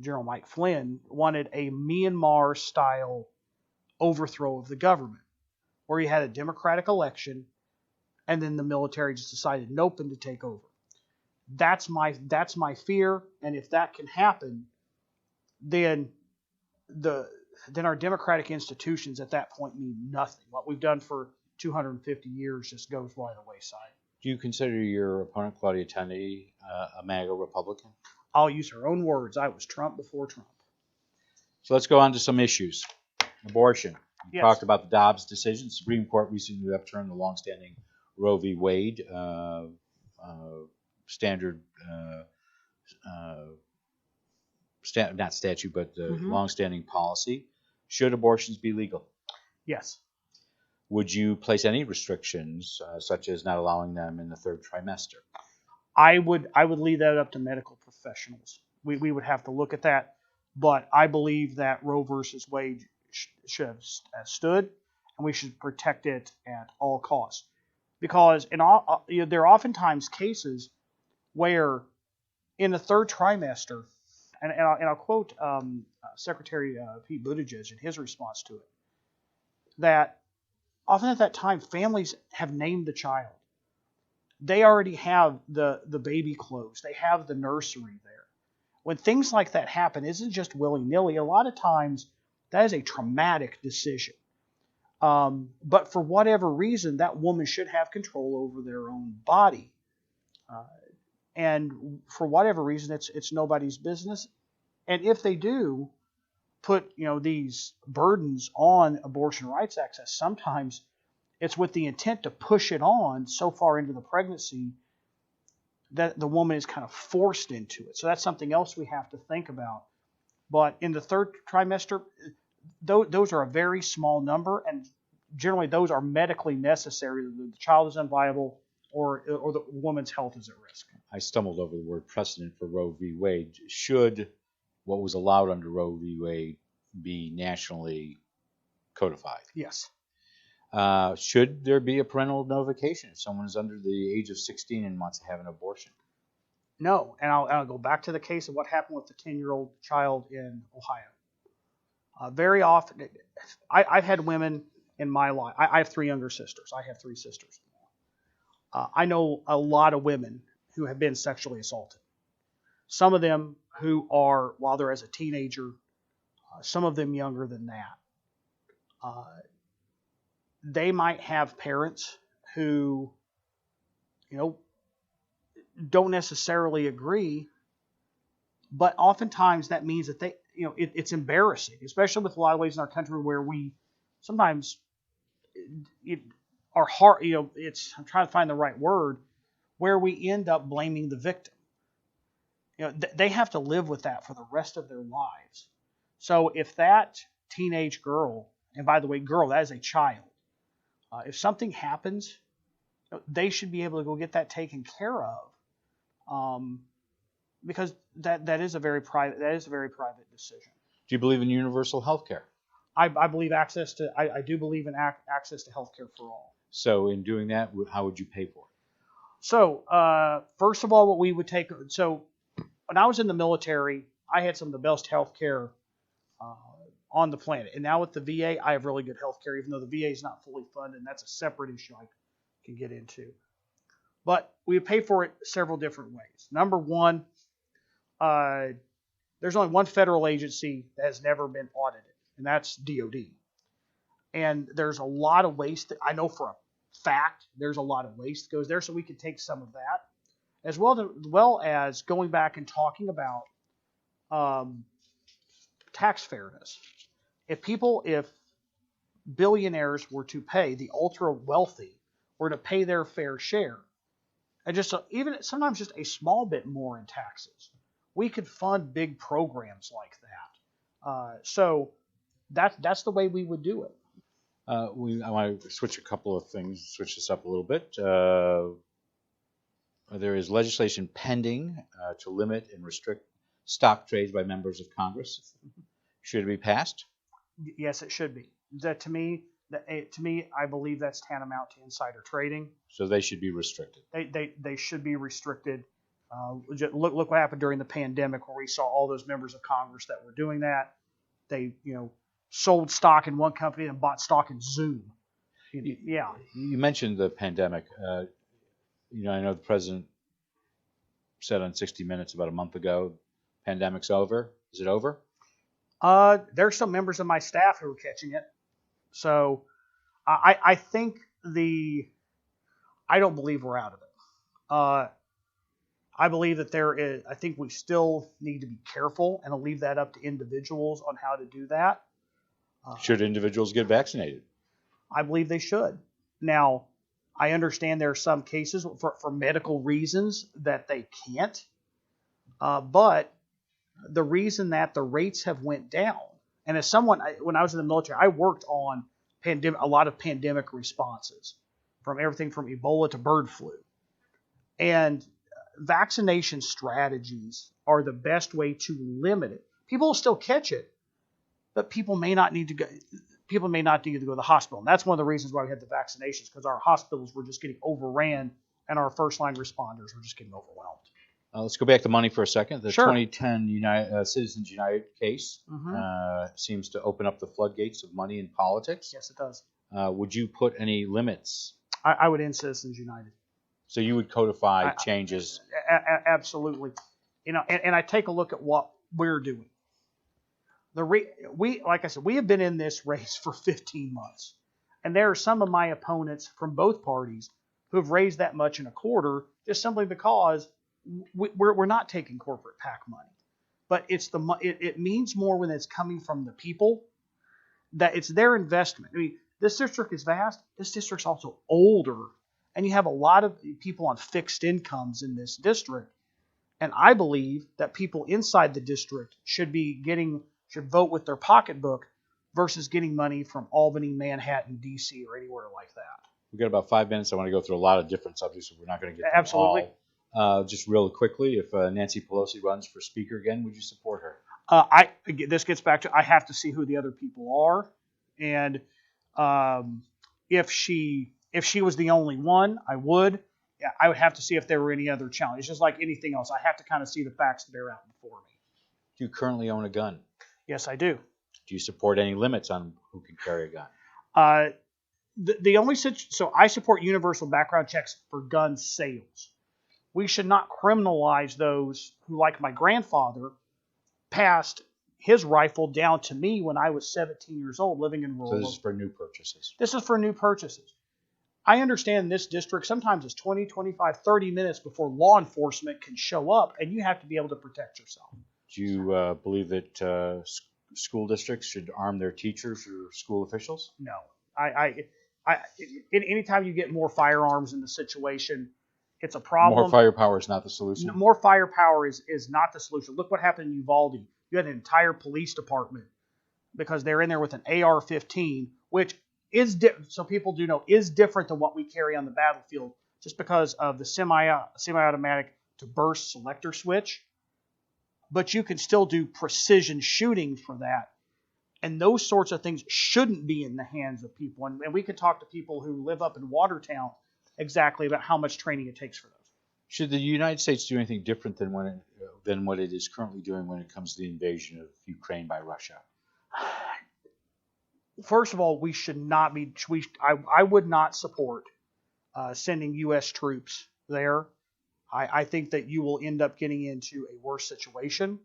General Mike Flynn, wanted a Myanmar-style overthrow of the government, where you had a democratic election, and then the military just decided nope and to take over. That's my fear, and if that can happen, then our democratic institutions at that point mean nothing. What we've done for 250 years just goes by the wayside. Do you consider your opponent, Claudia Tenney, a MAGA Republican? I'll use her own words. I was Trump before Trump. So let's go on to some issues. Abortion. You Yes. talked about the Dobbs decision. The Supreme Court recently overturned the longstanding Roe v. Wade longstanding policy. Should abortions be legal? Yes. Would you place any restrictions, such as not allowing them in the third trimester? I would leave that up to medical professionals. We would have to look at that, but I believe that Roe versus Wade should have stood, and we should protect it at all costs. Because there are oftentimes cases where in the third trimester, and I'll quote Secretary Pete Buttigieg in his response to it, that often at that time families have named the child. They already have the baby clothes. They have the nursery there. When things like that happen, it isn't just willy-nilly. A lot of times that is a traumatic decision. But for whatever reason, that woman should have control over their own body. And for whatever reason, it's nobody's business. And if they do put these burdens on abortion rights access, sometimes it's with the intent to push it on so far into the pregnancy that the woman is kind of forced into it. So that's something else we have to think about. But in the third trimester, those are a very small number, and generally those are medically necessary. The child is unviable or the woman's health is at risk. I stumbled over the word precedent for Roe v. Wade. Should what was allowed under Roe v. Wade be nationally codified? Yes. Should there be a parental notification if someone is under the age of 16 and wants to have an abortion? No, and I'll go back to the case of what happened with the 10-year-old child in Ohio. Very often, I've had women in my life. I have 3 younger sisters. I have 3 sisters. I know a lot of women who have been sexually assaulted. Some of them who are, while they're as a teenager, some of them younger than that. They might have parents who, don't necessarily agree, but oftentimes that means that they, it's embarrassing, especially with a lot of ways in our country where we sometimes our heart, I'm trying to find the right word, where we end up blaming the victim. They have to live with that for the rest of their lives. So if that teenage girl, and by the way, girl, that is a child, if something happens, they should be able to go get that taken care of, because that is a very private decision. Do you believe in universal health care? I believe I do believe in access to health care for all. So in doing that, how would you pay for it? So first of all, what we would take. So when I was in the military, I had some of the best health care on the planet. And now with the VA, I have really good health care, even though the VA is not fully funded, and that's a separate issue I can get into. But we pay for it several different ways. Number one, there's only one federal agency that has never been audited, and that's DOD. And there's a lot of waste. I know for a fact there's a lot of waste that goes there, so we could take some of that, as well as going back and talking about tax fairness. If billionaires were to pay, the ultra wealthy were to pay their fair share, and even sometimes just a small bit more in taxes, we could fund big programs like that. So that's the way we would do it. I want to switch a couple of things, switch this up a little bit. There is legislation pending to limit and restrict stock trades by members of Congress. Should it be passed? Yes, it should be. To me, I believe that's tantamount to insider trading. So they should be restricted. They should be restricted. Look what happened during the pandemic, where we saw all those members of Congress that were doing that. They sold stock in one company and bought stock in Zoom. Yeah. You mentioned the pandemic. I know the president said on 60 Minutes about a month ago, pandemic's over. Is it over? There's some members of my staff who are catching it. So I think I don't believe we're out of it. I believe that I think we still need to be careful, and I'll leave that up to individuals on how to do that. Should individuals get vaccinated? I believe they should. Now, I understand there are some cases for medical reasons that they can't. But the reason that the rates have went down, and as someone, when I was in the military, I worked on a lot of pandemic responses, from everything from Ebola to bird flu. And vaccination strategies are the best way to limit it. People will still catch it, but people may not need to go. People may not need to go to the hospital. And that's one of the reasons why we had the vaccinations, because our hospitals were just getting overran and our first line responders were just getting overwhelmed. Let's go back to money for a second. The Sure. 2010 Citizens United case seems to open up the floodgates of money in politics. Yes, it does. Would you put any limits? I would end Citizens United. So you would codify changes? Absolutely. And I take a look at what we're doing. Like I said, we have been in this race for 15 months. And there are some of my opponents from both parties who have raised that much in a quarter just simply because we're not taking corporate PAC money. But it means more when it's coming from the people, that it's their investment. I mean, this district is vast. This district's also older. And you have a lot of people on fixed incomes in this district. And I believe that people inside the district should vote with their pocketbook versus getting money from Albany, Manhattan, D.C., or anywhere like that. We've got about 5 minutes. I want to go through a lot of different subjects, so we're not going to get to Absolutely. all. Just real quickly, if Nancy Pelosi runs for speaker again, would you support her? This gets back to I have to see who the other people are, and if she was the only one, I would. I would have to see if there were any other challenges. Just like anything else, I have to kind of see the facts bear out before me. Do you currently own a gun? Yes, I do. Do you support any limits on who can carry a gun? So I support universal background checks for gun sales. We should not criminalize those who, like my grandfather, passed his rifle down to me when I was 17 years old, living in rural. So this is for new purchases. This is for new purchases. I understand in this district sometimes it's 20, 25, 30 minutes before law enforcement can show up, and you have to be able to protect yourself. Do you believe that school districts should arm their teachers or school officials? No. Anytime you get more firearms in the situation, it's a problem. More firepower is not the solution? More firepower is not the solution. Look what happened in Uvalde. You had an entire police department because they're in there with an AR-15, which is, so people do know, is different than what we carry on the battlefield just because of the semi-automatic to burst selector switch. But you can still do precision shooting for that. And those sorts of things shouldn't be in the hands of people. And we could talk to people who live up in Watertown exactly about how much training it takes for those. Should the United States do anything different than what it is currently doing when it comes to the invasion of Ukraine by Russia? First of all, we should not be. I would not support sending U.S. troops there. I think that you will end up getting into a worse situation.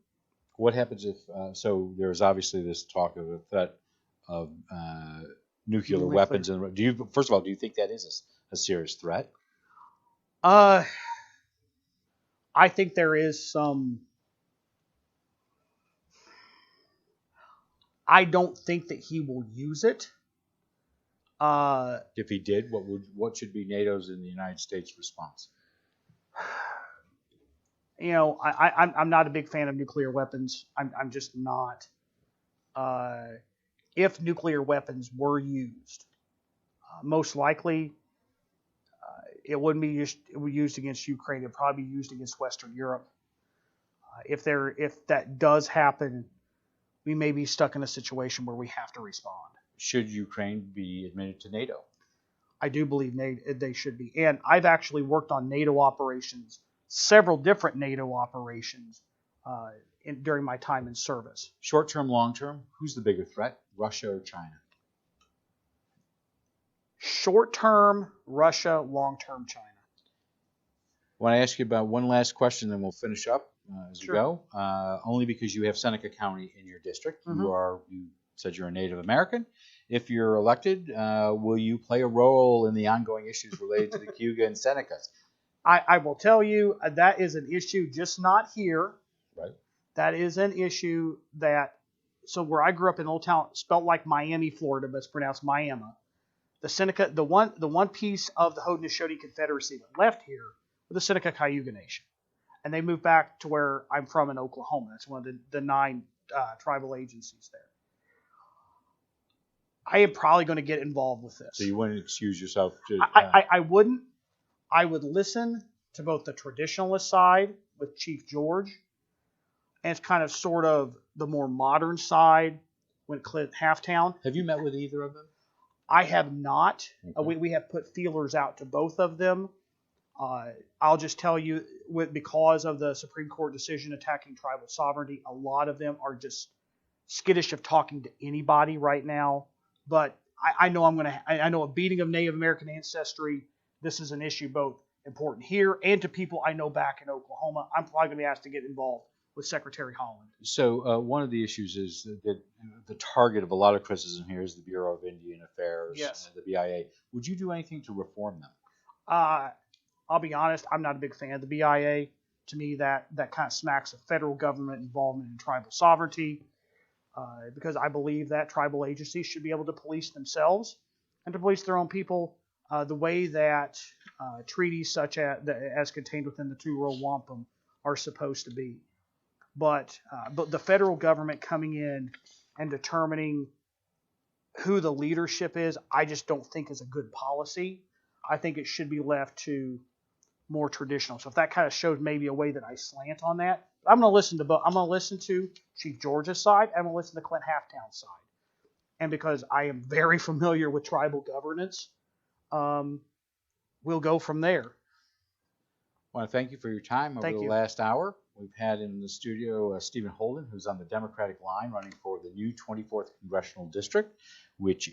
What happens if? So there's obviously this talk of a threat of nuclear weapons. And first of all, do you think that is a serious threat? I think there is some. I don't think that he will use it. If he did, what should be NATO's and the United States response? I'm not a big fan of nuclear weapons. I'm just not. If nuclear weapons were used, most likely it wouldn't be used against Ukraine. It'd probably be used against Western Europe. If that does happen, we may be stuck in a situation where we have to respond. Should Ukraine be admitted to NATO? I do believe they should be. And I've actually worked on NATO operations, several different NATO operations during my time in service. Short-term, long-term, who's the bigger threat, Russia or China? Short-term, Russia, long-term, China. I want to ask you about one last question, then we'll finish up as we go. Only because you have Seneca County in your district. Mm-hmm. You said you're a Native American. If you're elected, will you play a role in the ongoing issues related to the Cayuga and Senecas? I will tell you that is an issue, just not here. Right. That is an issue so where I grew up in Old Town, spelled like Miami, Florida, but it's pronounced Miami. The Seneca, the one piece of the Haudenosaunee Confederacy that left here was the Seneca Cayuga Nation. And they moved back to where I'm from in Oklahoma. That's one of the 9 tribal agencies there. I am probably going to get involved with this. So you wouldn't excuse yourself? I wouldn't. I would listen to both the traditionalist side with Chief George and it's kind of sort of the more modern side with Clint Halftown. Have you met with either of them? I have not. Okay. We have put feelers out to both of them. I'll just tell you, because of the Supreme Court decision attacking tribal sovereignty, a lot of them are just skittish of talking to anybody right now. But I know I know a beating of Native American ancestry. This is an issue both important here and to people I know back in Oklahoma. I'm probably going to be asked to get involved with Secretary Holland. So one of the issues is that the target of a lot of criticism here is the Bureau of Indian Affairs, yes, the BIA. Would you do anything to reform them? I'll be honest, I'm not a big fan of the BIA. To me, that kind of smacks of federal government involvement in tribal sovereignty, because I believe that tribal agencies should be able to police themselves and to police their own people the way that treaties such as contained within the two-world wampum are supposed to be. But the federal government coming in and determining who the leadership is, I just don't think is a good policy. I think it should be left to more traditional. So if that kind of shows maybe a way that I slant on that, I'm going to listen to both. I'm going to listen to Chief George's side. I'm going to listen to Clint Halftown's side. And because I am very familiar with tribal governance, we'll go from there. I want to thank you for your time over the last hour. We've had in the studio Steven Holden, who's on the Democratic line running for the new 24th Congressional District, which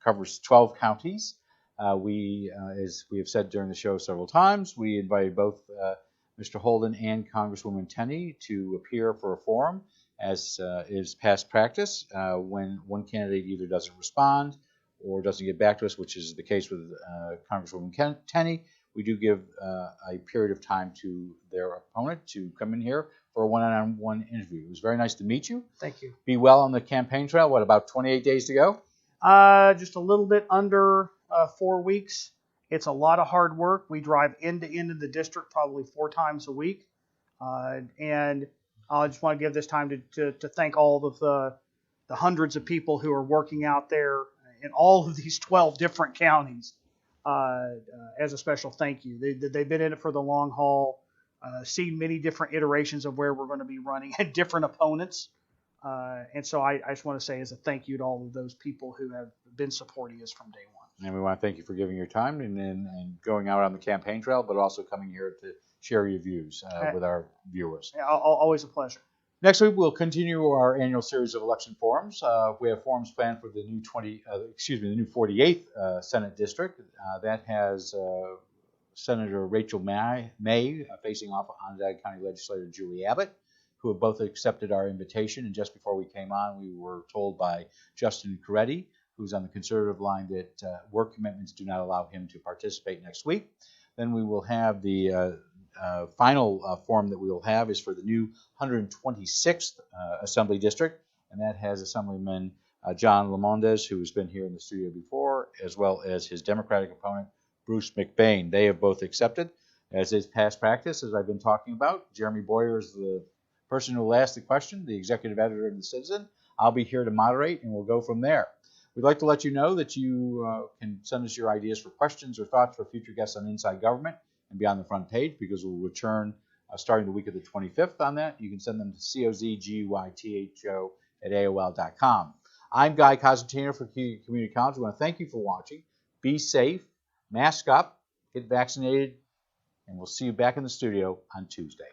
covers 12 counties. As we have said during the show several times, we invited both Mr. Holden and Congresswoman Tenney to appear for a forum, as is past practice. When one candidate either doesn't respond or doesn't get back to us, which is the case with Congresswoman Tenney, we do give a period of time to their opponent to come in here for a one-on-one interview. It was very nice to meet you. Thank you. Be well on the campaign trail. What, about 28 days to go? Just a little bit under 4 weeks. It's a lot of hard work. We drive end to end of the district probably 4 times a week. And I just want to give this time to thank all of the hundreds of people who are working out there in all of these 12 different counties. As a special thank you. They've been in it for the long haul, seen many different iterations of where we're going to be running and different opponents. And so I just want to say as a thank you to all of those people who have been supporting us from day one. And we want to thank you for giving your time and going out on the campaign trail, but also coming here to share your views with our viewers. Yeah, always a pleasure. Next week, we'll continue our annual series of election forums. We have forums planned for the new 48th Senate District. That has Senator Rachel May facing off Onondaga County Legislator Julie Abbott, who have both accepted our invitation. And just before we came on, we were told by Justin Coretti, who's on the conservative line, that work commitments do not allow him to participate next week. Then we will have the final forum that we will have is for the new 126th Assembly District, and that has Assemblyman John Lamondes, who has been here in the studio before, as well as his Democratic opponent, Bruce McBain. They have both accepted, as is past practice, as I've been talking about. Jeremy Boyer is the person who will ask the question, the executive editor of The Citizen. I'll be here to moderate, and we'll go from there. We'd like to let you know that you can send us your ideas for questions or thoughts for future guests on Inside Government and be on the front page, because we'll return starting the week of the 25th on that. You can send them to cozguytho@aol.com. I'm Guy Cosentino for Community College. I want to thank you for watching. Be safe, mask up, get vaccinated, and we'll see you back in the studio on Tuesday.